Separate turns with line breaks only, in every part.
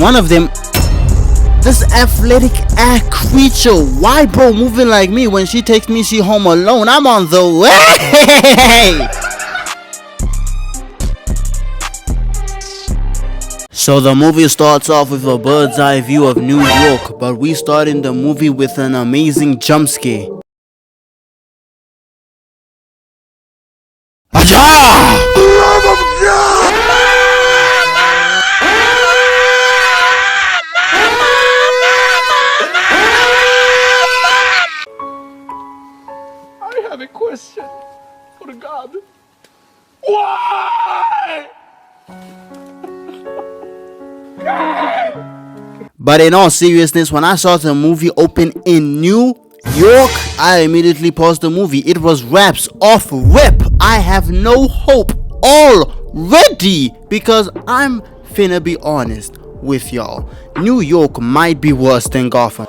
one of them, this athletic ass creature. Why bro moving like me? When she texts me she home alone, I'm on the way. So the movie starts off with a bird's eye view of New York, but we start in the movie with an amazing jump scare.
I have a question for God. Why?
But in all seriousness, when I saw the movie open in New York, I immediately paused the movie. It was wraps off rip. I have no hope already because I'm finna be honest with y'all. New York might be worse than Gotham.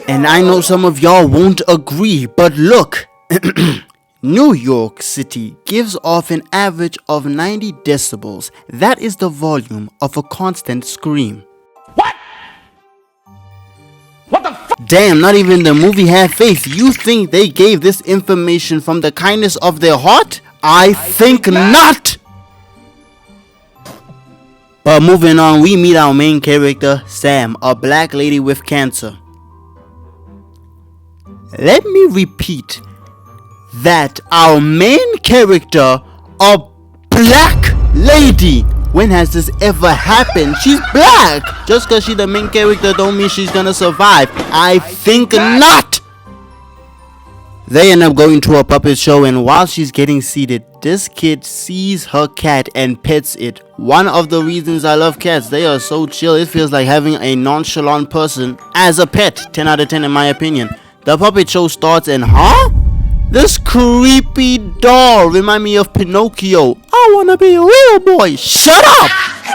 And I know some of y'all won't agree, but look. New York City gives off an average of 90 decibels. That is the volume of a constant scream.
What? What the fuck?
Damn, not even the movie had faith. You think they gave this information from the kindness of their heart? I think not. But moving on, we meet our main character, Sam, a black lady with cancer. Let me repeat that our main character, a black lady. When has this ever happened? She's black. Just because she's the main character don't mean she's gonna survive. I think not. They end up going to a puppet show, and while she's getting seated, this kid sees her cat and pets it. One of the reasons I love cats, they are so chill. It feels like having a nonchalant person as a pet. 10 out of 10 in my opinion. The puppet show starts and this creepy doll remind me of Pinocchio. I wanna be a real boy. Shut up,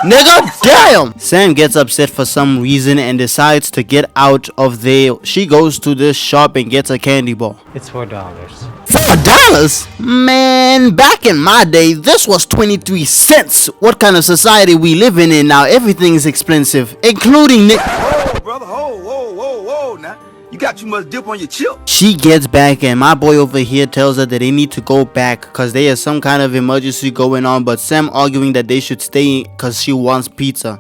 nigga. Damn. Sam gets upset for some reason and decides to get out of there. She goes to this shop and gets a candy bar.
It's $4.
$4? Man, back in my day, this was 23 cents. What kind of society we living in now? Everything's expensive, including
Whoa, brother. Whoa. Now, you got too much dip on your chip.
She gets back and my boy over here tells her that they need to go back because there is some kind of emergency going on, but Sam arguing that they should stay because she wants pizza.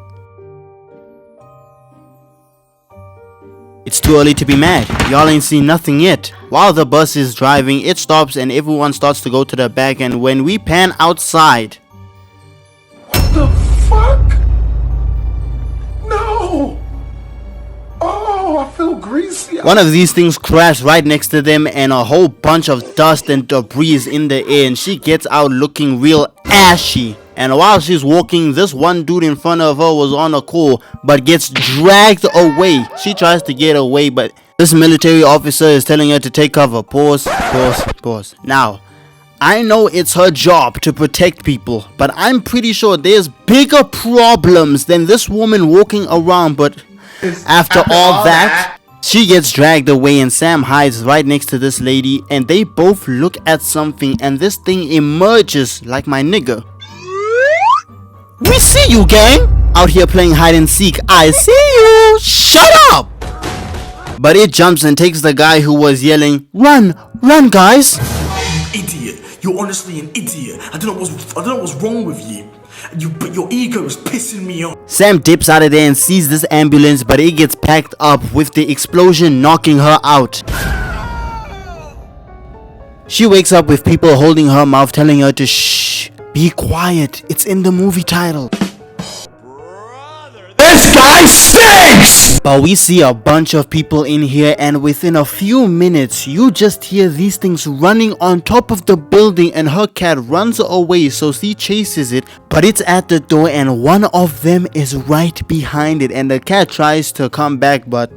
It's too early to be mad. Y'all ain't seen nothing yet. While the bus is driving, it stops and everyone starts to go to the back, and when we pan outside,
What the fuck? No. Oh, I feel greasy.
one of these things crashed right next to them and a whole bunch of dust and debris is in the air, and she gets out looking real ashy. And while she's walking, this one dude in front of her was on a call but gets dragged away. She tries to get away, but this military officer is telling her to take cover. Pause. Now, I know it's her job to protect people, but I'm pretty sure there's bigger problems than this woman walking around. But after all that, she gets dragged away and Sam hides right next to this lady, and they both look at something and this thing emerges like my nigga. We see you, gang! Out here playing hide and seek. I see you! Shut up! But it jumps and takes the guy who was yelling, "Run! Run, guys!"
Idiot! You're honestly an idiot. I don't know what's wrong with you. But your ego is pissing me off.
Sam dips out of there and sees this ambulance, but it gets packed up with the explosion knocking her out. She wakes up with people holding her mouth, telling her to shh, be quiet. It's in the movie title.
This guy stinks!
But we see a bunch of people in here, and within a few minutes, you just hear these things running on top of the building, and her cat runs away, so she chases it, but it's at the door, and one of them is right behind it, and the cat tries to come back, but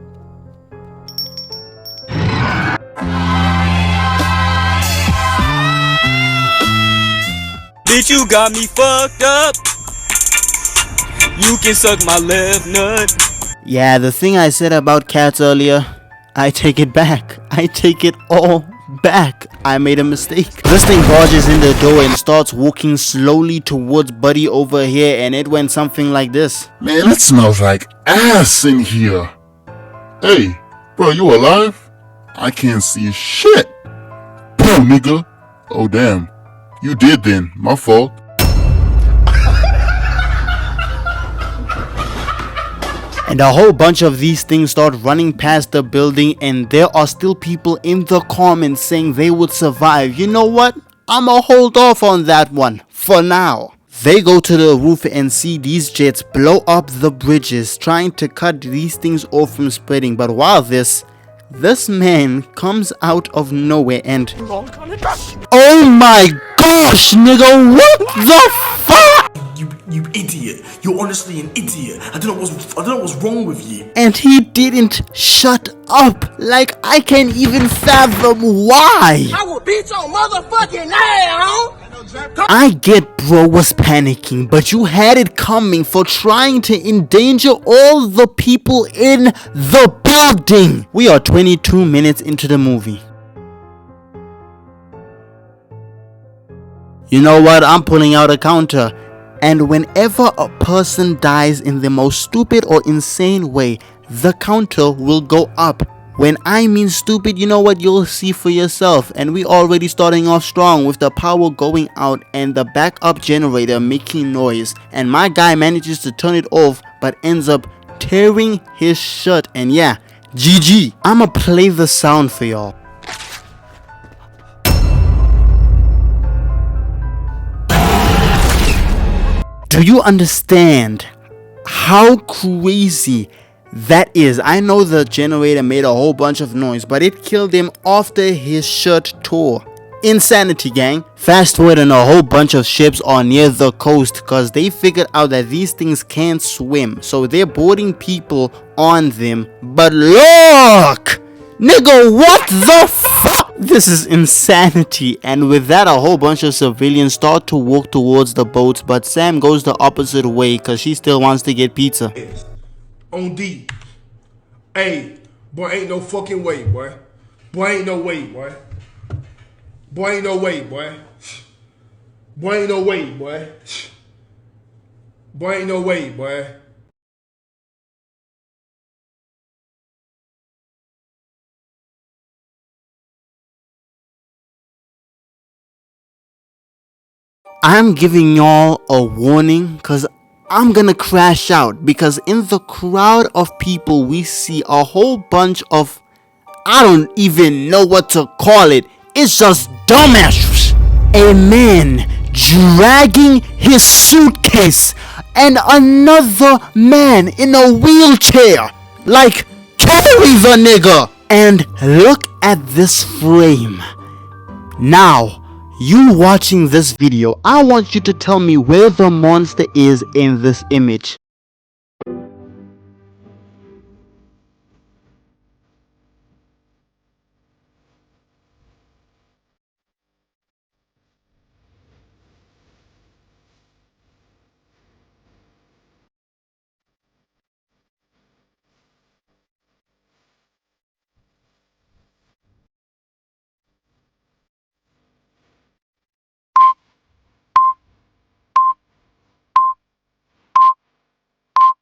Bitch, you got me fucked up. You can suck my left nut.
yeah, the thing I said about cats earlier, I take it back. I take it all back. I made a mistake. This thing barges in the door and starts walking slowly towards Buddy over here, and it went something like this.
Man, it smells like ass in here. Hey, bro, you alive? I can't see shit. Bro, nigga. Oh, damn. You did then. My fault.
And a whole bunch of these things start running past the building, and there are still people in the comments saying they would survive. You know what? I'ma hold off on that one for now. They go to the roof and see these jets blow up the bridges, trying to cut these things off from spreading. But while this man comes out of nowhere and oh my gosh, nigga, what the fuck?
You idiot. You're honestly an idiot. I don't know what's wrong with you.
And he didn't shut up. Like, I can't even fathom why.
I will beat your motherfucking ass.
I get bro was panicking, but you had it coming for trying to endanger all the people in the building. We are 22 minutes into the movie. You know what? I'm pulling out a counter. And whenever a person dies in the most stupid or insane way, the counter will go up. When I mean stupid, you know what? You'll see for yourself. And we already starting off strong with the power going out and the backup generator making noise. And my guy manages to turn it off but ends up tearing his shirt. And yeah, GG. I'ma play the sound for y'all. Do you understand how crazy that is? I know the generator made a whole bunch of noise, but it killed him after his shirt tore. Insanity, gang. Fast forward, and a whole bunch of ships are near the coast because they figured out that these things can't swim, so they're boarding people on them. But look, nigga, what the fuck? This is insanity. And with that, a whole bunch of civilians start to walk towards the boats, but Sam goes the opposite way because she still wants to get pizza.
On D. Hey, boy, ain't no fucking way, boy. Boy, ain't no way, boy. Boy, ain't no way, boy. Boy, ain't no way, boy. Boy, ain't no way, boy.
I'm giving y'all a warning because I'm gonna crash out, because in the crowd of people we see a whole bunch of, I don't even know what to call it. It's just dumbass. A man dragging his suitcase and another man in a wheelchair. Like, carry the nigga. And look at this frame. Now, you watching this video, I want you to tell me where the monster is in this image.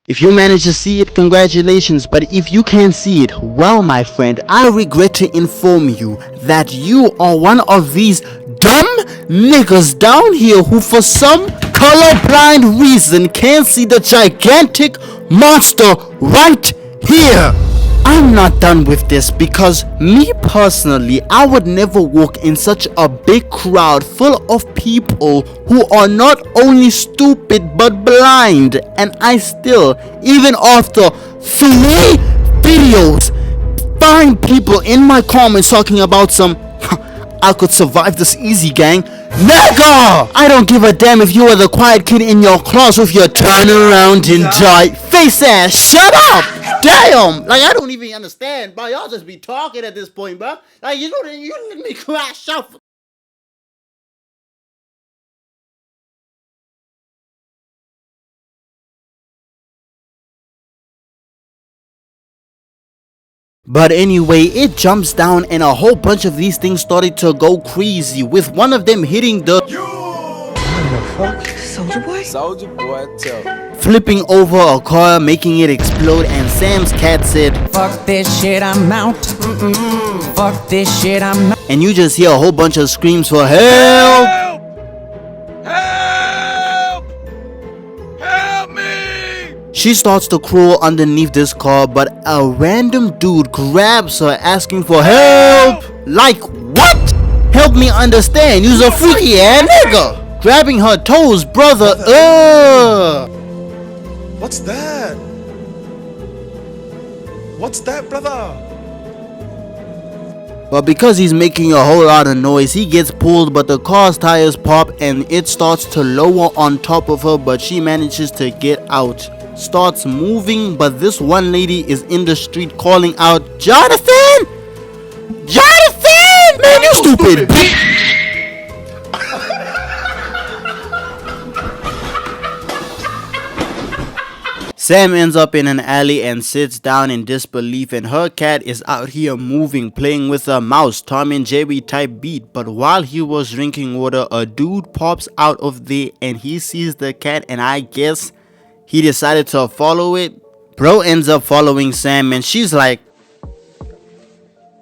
If you manage to see it, congratulations, but if you can't see it, well, my friend, I regret to inform you that you are one of these dumb niggas down here who for some colorblind reason can't see the gigantic monster right here. I'm not done with this, because me personally, I would never walk in such a big crowd full of people who are not only stupid but blind, and I still, even after 3 videos, find people in my comments talking about some I could survive this easy, gang. Nigga! I don't give a damn if you are the quiet kid in your class with your turn around and die face ass. Shut up! Damn! Like, I don't even understand, bro. Y'all just be talking at this point, bro. Like, you know, you let me crash out. But anyway, it jumps down and a whole bunch of these things started to go crazy, with one of them hitting the
Soldier boy, tough.
flipping over a car, making it explode, and Sam's cat said,
Fuck this shit, I'm out. Fuck this shit, I'm out.
and you just hear a whole bunch of screams for help.
Help! Help me!
She starts to crawl underneath this car, but a random dude grabs her asking for help. Like what? Help me understand. You's a freaky ass nigga. Grabbing her toes, brother.
What's that? What's that, brother?
But because he's making a whole lot of noise, he gets pulled, but the car's tires pop and it starts to lower on top of her, but she manages to get out. Starts moving, but this one lady is in the street calling out, Jonathan! Jonathan! Man, you stupid bitch! Sam ends up in an alley and sits down in disbelief, and her cat is out here moving, playing with a mouse, Tom and Jerry type beat. But while he was drinking water, a dude pops out of there and he sees the cat, and I guess he decided to follow it. Bro ends up following Sam and she's like,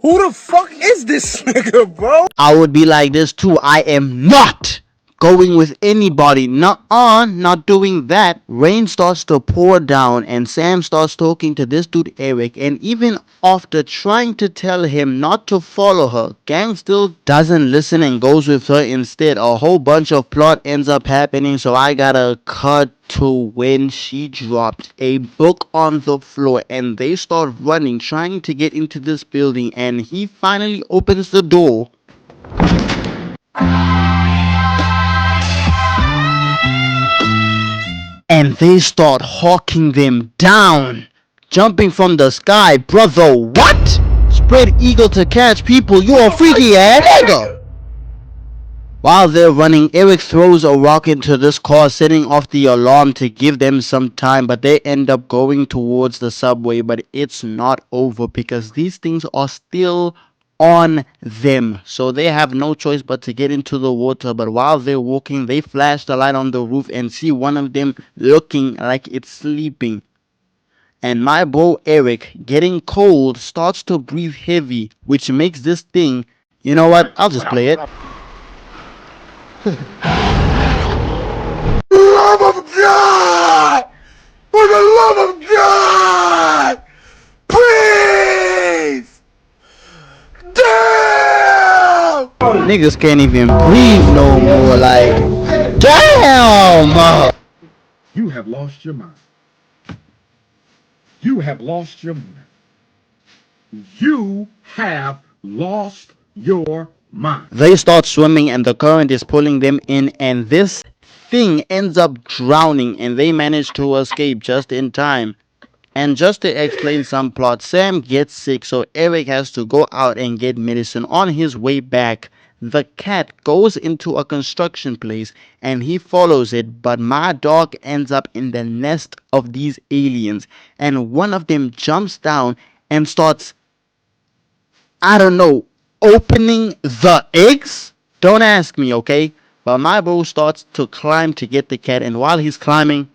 Who the fuck is this nigga, bro?
I would be like this too. I am not going with anybody. Nuh-uh, not doing that. Rain starts to pour down and Sam starts talking to this dude Eric, and even after trying to tell him not to follow her, Gang still doesn't listen and goes with her instead. A whole bunch of plot ends up happening, so I gotta cut to when she dropped a book on the floor and they start running, trying to get into this building, and he finally opens the door. And they start hawking them down, jumping from the sky, brother. What? Spread eagle to catch people. You a freaky ass nigga. While they're running, Eric throws a rock into this car, setting off the alarm to give them some time, but they end up going towards the subway. But it's not over because these things are still on them, so they have no choice but to get into the water. But while they're walking, they flash the light on the roof and see one of them looking like it's sleeping. And my bro Eric, getting cold, starts to breathe heavy, which makes this thing, you know what, I'll just play it.
Love of God! For the love of God! Please! Damn!
Niggas can't even breathe no more, like, damn!
You have lost your mind. You have lost your mind. You have lost your mind.
They start swimming and the current is pulling them in, and this thing ends up drowning, and they manage to escape just in time. And just to explain some plot, Sam gets sick, so Eric has to go out and get medicine. On his way back, the cat goes into a construction place and he follows it, but my dog ends up in the nest of these aliens, and one of them jumps down and starts, I don't know, opening the eggs? Don't ask me, okay? But my bro starts to climb to get the cat, and while he's climbing,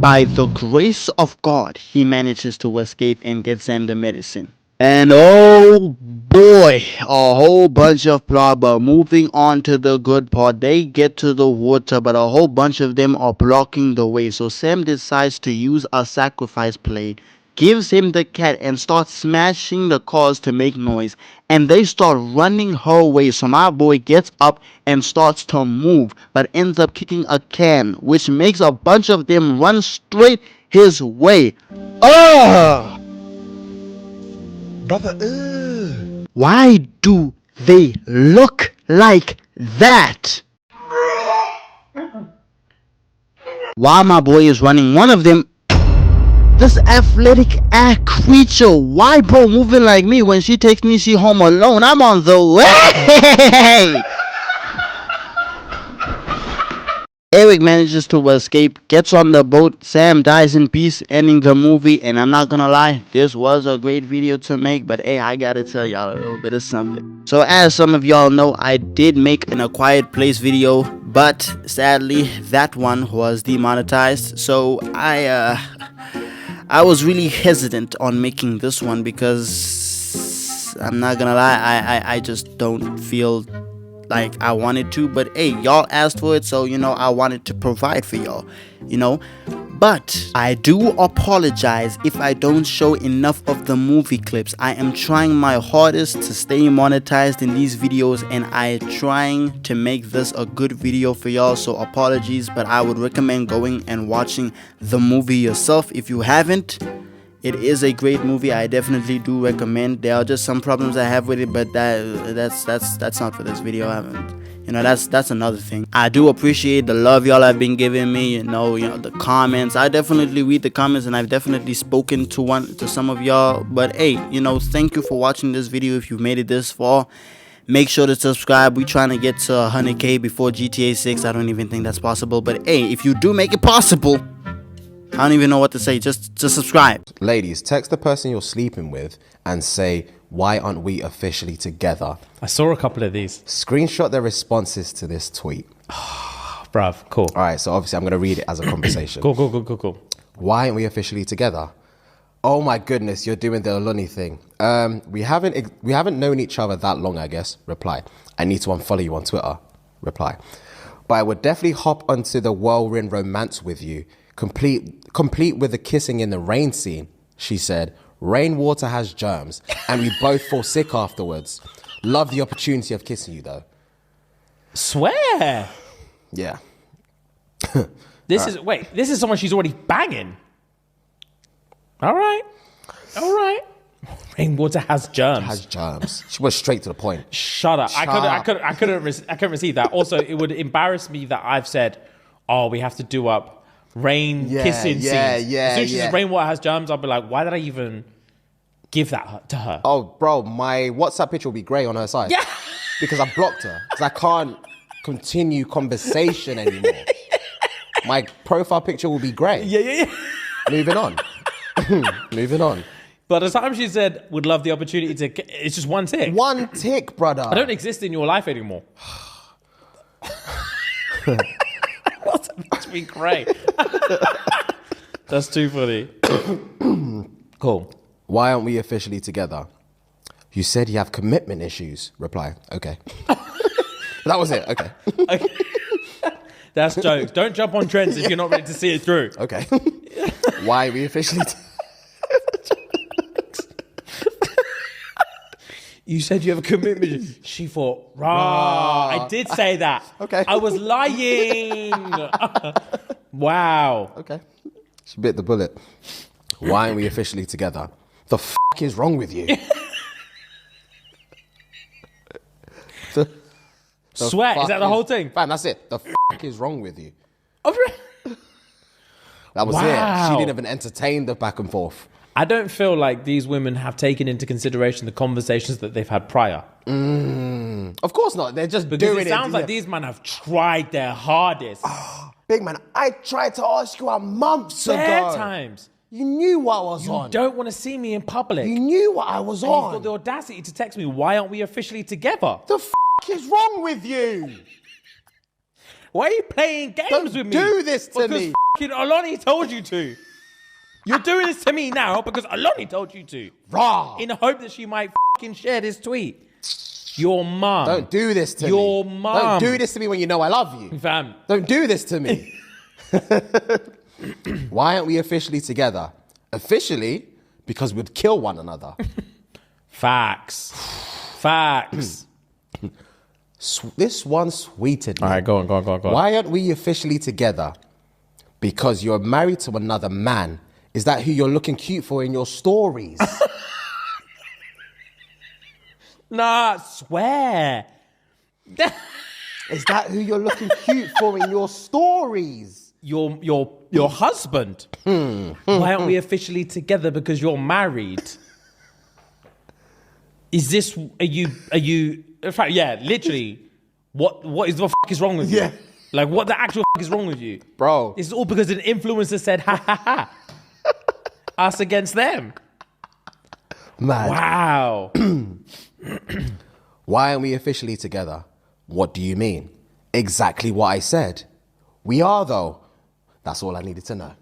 by the grace of God, he manages to escape and get Sam the medicine. And oh boy, a whole bunch of plot. But moving on to the good part, they get to the water, but a whole bunch of them are blocking the way. So Sam decides to use a sacrifice play, gives him the cat, and starts smashing the cars to make noise. And they start running her way. So my boy gets up and starts to move, but ends up kicking a can, which makes a bunch of them run straight his way. Ugh!
Brother,
Why do they look like that? While my boy is running, one of them, this athletic ass creature, why bro moving like me? When she takes me, she home alone. I'm on the way. Eric manages to escape, gets on the boat. Sam dies in peace, ending the movie. And I'm not gonna lie, this was a great video to make. But hey, I gotta tell y'all a little bit of something. So as some of y'all know, I did make an A Quiet Place video, but sadly that one was demonetized. So I was really hesitant on making this one because I'm not gonna lie, I just don't feel like I wanted to. But hey, y'all asked for it, so I wanted to provide for y'all. But I do apologize if I don't show enough of the movie clips. I am trying my hardest to stay monetized in these videos, and I trying to make this a good video for y'all, so apologies. But I would recommend going and watching the movie yourself if you haven't. It is a great movie. I definitely do recommend. There are just some problems I have with it, but that's not for this video. I haven't. That's another thing. I do appreciate the love y'all have been giving me. The comments. I definitely read the comments, and I've definitely spoken to some of y'all. But hey, thank you for watching this video. If you made it this far, make sure to subscribe. We're trying to get to 100K before GTA 6. I don't even think that's possible. But hey, if you do make it possible, I don't even know what to say. Just subscribe.
Ladies, text the person you're sleeping with and say, why aren't we officially together?
I saw a couple of these.
Screenshot their responses to this tweet.
Bruv, cool.
All right, so obviously I'm going to read it as a conversation.
Cool.
Why aren't we officially together? Oh my goodness, you're doing the Oluni thing. We haven't known each other that long, I guess. Reply. I need to unfollow you on Twitter. Reply. But I would definitely hop onto the whirlwind romance with you. Complete with the kissing in the rain scene. She said, rainwater has germs and we both fall sick afterwards. Love the opportunity of kissing you though.
Swear.
Yeah.
This is someone she's already banging. All right. Rainwater has germs.
She went straight to the point.
Shut up. I couldn't receive that. Also, it would embarrass me that I've said, oh, we have to do up kissing scenes. As soon as she says rainwater has germs, I'll be like, why did I even give that to her?
Oh, bro, my WhatsApp picture will be grey on her side. Yeah. Because I blocked her. Because I can't continue conversation anymore. My profile picture will be grey.
Yeah.
Moving on. Moving on.
But the time she said, would love the opportunity to... It's just one tick.
One tick, brother.
I don't exist in your life anymore. That's been great. That's too funny. Cool.
Why aren't we officially together? You said you have commitment issues. Reply. Okay. That was it. Okay.
That's jokes. Don't jump on trends if you're not ready to see it through.
Okay. Why are we officially
You said you have a commitment. She thought, rah. I did say that.
Okay.
I was lying. Wow.
Okay. She bit the bullet. Why aren't we officially together? The f*** is wrong with you?
Swear, is that the whole thing?
Fam, that's it. The f*** is wrong with you?
Oh,
that was it. She didn't even entertain the back and forth.
I don't feel like these women have taken into consideration the conversations that they've had prior.
Of course not. They're just
because
doing
it sounds like these men have tried their hardest.
Big man, I tried to ask you months ago.
Times.
You knew what I was on.
You don't want to see me in public.
You knew what I was on.
You've got the audacity to text me, why aren't we officially together?
The f*** is wrong with you?
Why are you playing games with me?
Don't do this to me.
Because Aloni told you to. You're doing this to me now because Aloni told you to.
Raw.
In the hope that she might share this tweet. Your mum.
Don't do this to me.
Your mum.
Don't do this to me when you know I love you.
Fam.
Don't do this to me. Why aren't we officially together? Officially, because we'd kill one another.
Facts. Facts.
This one sweeted me.
All right, go on.
Why aren't we officially together? Because you're married to another man. Is that who you're looking cute for in your stories?
Nah, swear.
Is that who you're looking cute for in your stories?
Your husband. Why aren't we officially together? Because you're married. Is this? Are you? In fact, yeah, literally. What is the fuck is wrong with you? Like, what the actual is wrong with you?
Bro.
It's all because an influencer said, ha ha ha. Us against them.
Mad.
Wow.
Why aren't we officially together? What do you mean? Exactly what I said. We are, though. That's all I needed to know.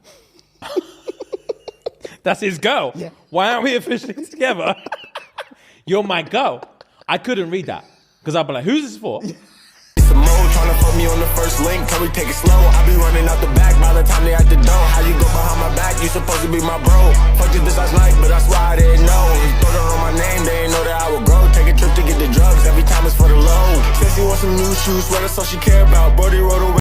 That's his girl.
Yeah.
Why aren't we officially together? You're my girl. I couldn't read that because I'd be like, who's this for?
Some more trying to fuck me on the first link. Can we take it slow? I be running out the back by the time they at the door. How you go behind my back? You supposed to be my bro. Fucked you this last night, but that's why I didn't know. You throw that on my name, they ain't know that I would grow. Take a trip to get the drugs. Every time it's for the low. Says she wants some new shoes, swear that's all she care about. Brody wrote away.